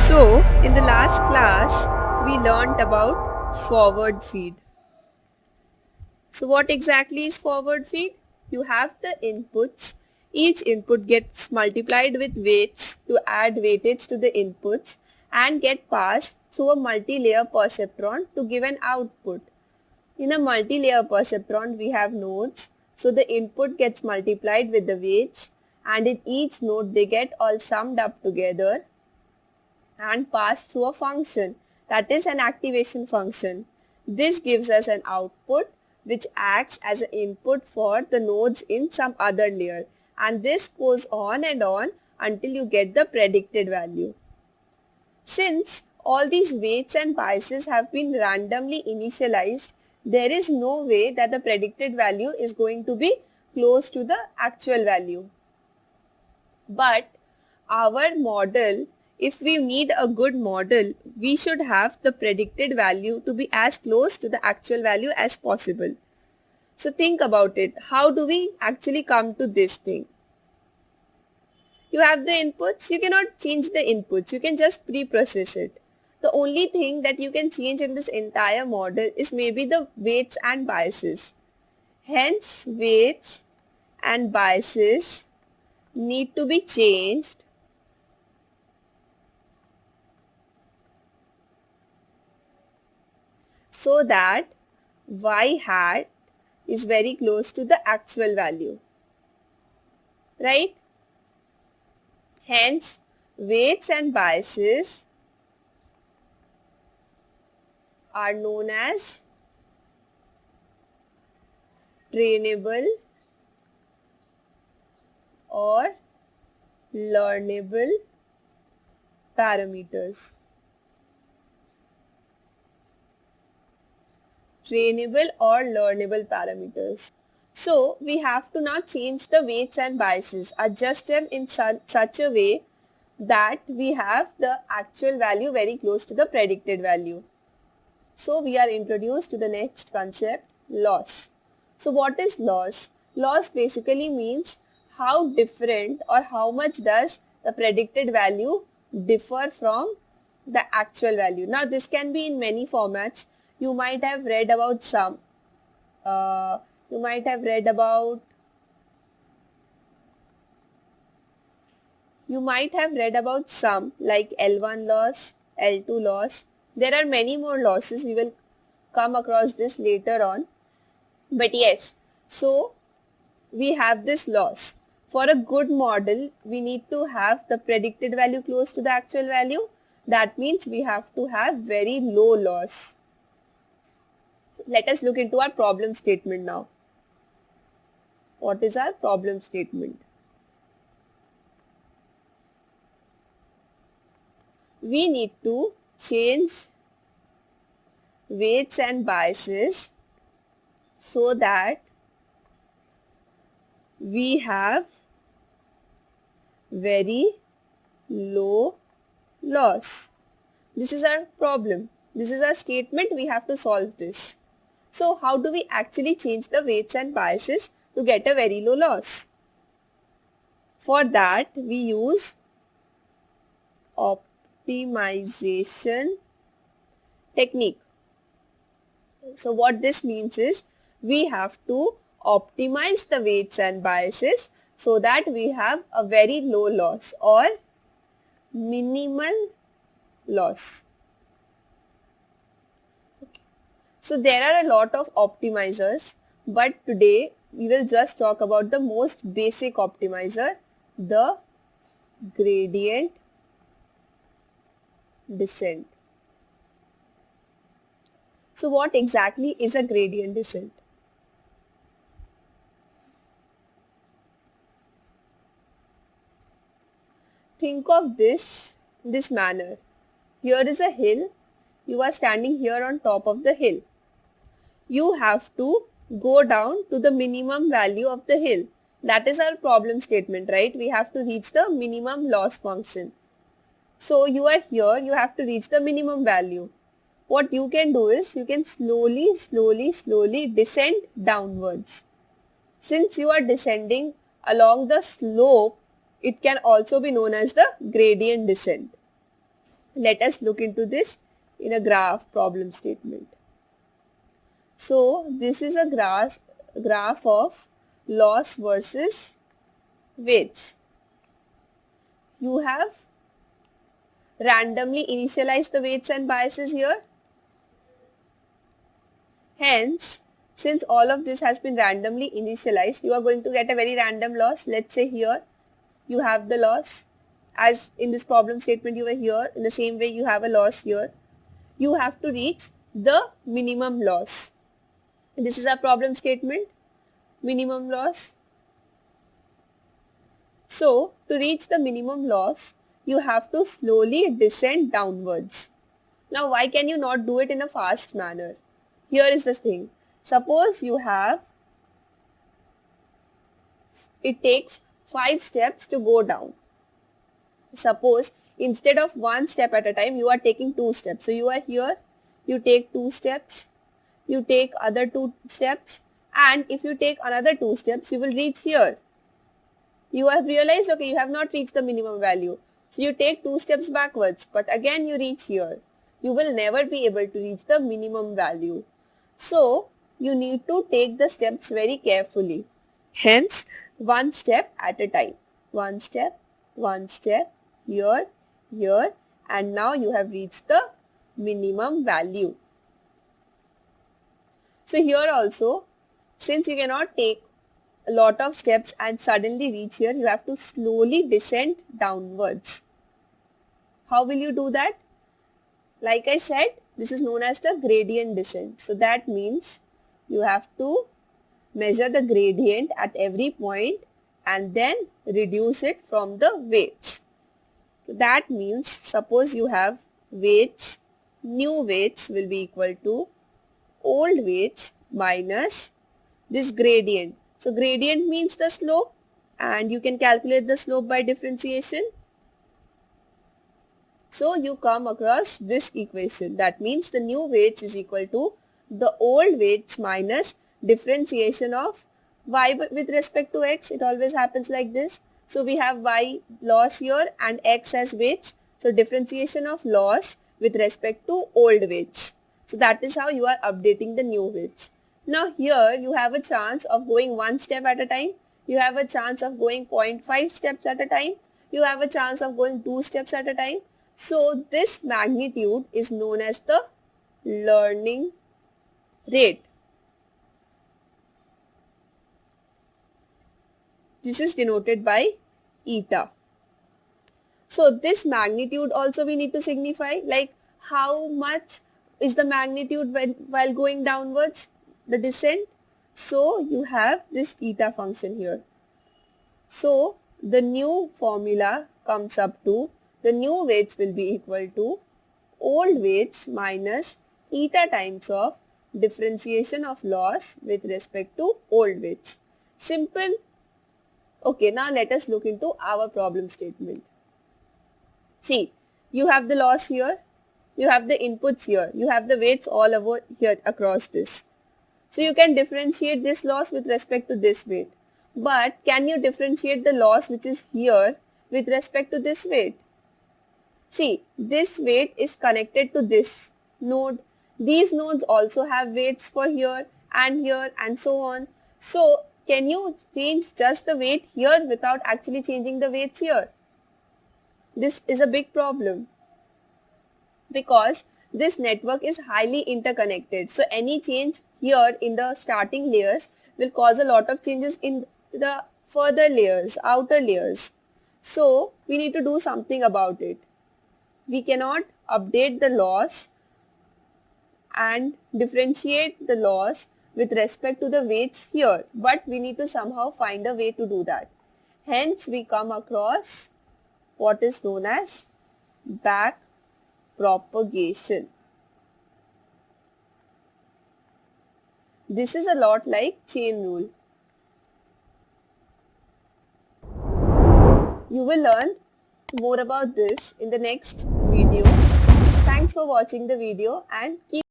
So, in the last class, we learnt about forward feed. So, what exactly is forward feed? You have the inputs. Each input gets multiplied with weights to add weightage to the inputs and get passed through a multi-layer perceptron to give an output. In a multi-layer perceptron, we have nodes. So, the input gets multiplied with the weights and in each node they get all summed up together and passed through a function, that is an activation function. This gives us an output which acts as an input for the nodes in some other layer, and this goes on and on until you get the predicted value. Since all these weights and biases have been randomly initialized, there is no way that the predicted value is going to be close to the actual value. But our model, if we need a good model, we should have the predicted value to be as close to the actual value as possible. So think about it. How do we actually come to this thing? You have the inputs. You cannot change the inputs. You can just pre-process it. The only thing that you can change in this entire model is maybe the weights and biases. Hence, weights and biases need to be changed so that y hat is very close to the actual value, right? Hence, weights and biases are known as trainable or learnable parameters. Trainable or learnable parameters. So we have to now change the weights and biases, adjust them in such a way that we have the actual value very close to the predicted value. So we are introduced to the next concept, loss. So what is loss? Loss basically means how different or how much does the predicted value differ from the actual value. Now this can be in many formats. You might have read about some. You might have read about some like L1 loss, L2 loss. There are many more losses. We will come across this later on. But yes, so we have this loss. For a good model, we need to have the predicted value close to the actual value. That means we have to have very low loss. So let us look into our problem statement now. What is our problem statement? We need to change weights and biases so that we have very low loss. This is our problem. This is our statement. We have to solve this. So how do we actually change the weights and biases to get a very low loss? For that, we use optimization technique. So what this means is we have to optimize the weights and biases so that we have a very low loss or minimal loss. So there are a lot of optimizers, but today we will just talk about the most basic optimizer, the gradient descent. So what exactly is a gradient descent? Think of this manner. Here is a hill. You are standing here on top of the hill. You have to go down to the minimum value of the hill. That is our problem statement, right? We have to reach the minimum loss function. So you are here, you have to reach the minimum value. What you can do is you can slowly descend downwards. Since you are descending along the slope, it can also be known as the gradient descent. Let us look into this in a graph problem statement. So this is a graph of loss versus weights. You have randomly initialized the weights and biases here. Hence, since all of this has been randomly initialized, you are going to get a very random loss. Let's say here you have the loss. As in this problem statement you were here, in the same way you have a loss here. You have to reach the minimum loss. This is our problem statement, minimum loss. So, to reach the minimum loss, you have to slowly descend downwards. Now, why can you not do it in a fast manner? Here is the thing. Suppose you have, it takes 5 steps to go down. Suppose instead of 1 step at a time, you are taking 2 steps. So, you are here, you take 2 steps, you take other 2 steps, and if you take another 2 steps, you will reach here. You have realized, okay, you have not reached the minimum value. So, you take 2 steps backwards, but again you reach here. You will never be able to reach the minimum value. So, you need to take the steps very carefully. Hence, 1 step at a time. 1 step, here, here, and now you have reached the minimum value. So, here also, since you cannot take a lot of steps and suddenly reach here, you have to slowly descend downwards. How will you do that? Like I said, this is known as the gradient descent. So that means you have to measure the gradient at every point and then reduce it from the weights. So that means suppose you have weights, new weights will be equal to old weights minus this gradient. So gradient means the slope, and you can calculate the slope by differentiation. So you come across this equation. That means the new weights is equal to the old weights minus differentiation of y with respect to x. It always happens like this. So we have y loss here and x as weights. So differentiation of loss with respect to old weights. So that is how you are updating the new weights. Now here you have a chance of going 1 step at a time. You have a chance of going 0.5 steps at a time. You have a chance of going 2 steps at a time. So this magnitude is known as the learning rate. This is denoted by eta. So this magnitude also we need to signify, like how much is the magnitude while going downwards, the descent. So you have this eta function here. So the new formula comes up to, the new weights will be equal to old weights minus eta times of differentiation of loss with respect to old weights. Simple. Okay, now let us look into our problem statement. See, you have the loss here, you have the inputs here, you have the weights all over here across this. So you can differentiate this loss with respect to this weight. But can you differentiate the loss which is here with respect to this weight? See, this weight is connected to this node. These nodes also have weights for here and so on. So can you change just the weight here without actually changing the weights here? This is a big problem because this network is highly interconnected. So any change here in the starting layers will cause a lot of changes in the further layers, outer layers. So we need to do something about it. We cannot update the loss and differentiate the loss with respect to the weights here, but we need to somehow find a way to do that. Hence we come across what is known as back propagation. This is a lot like chain rule. You will learn more about this in the next video. Thanks for watching the video and keep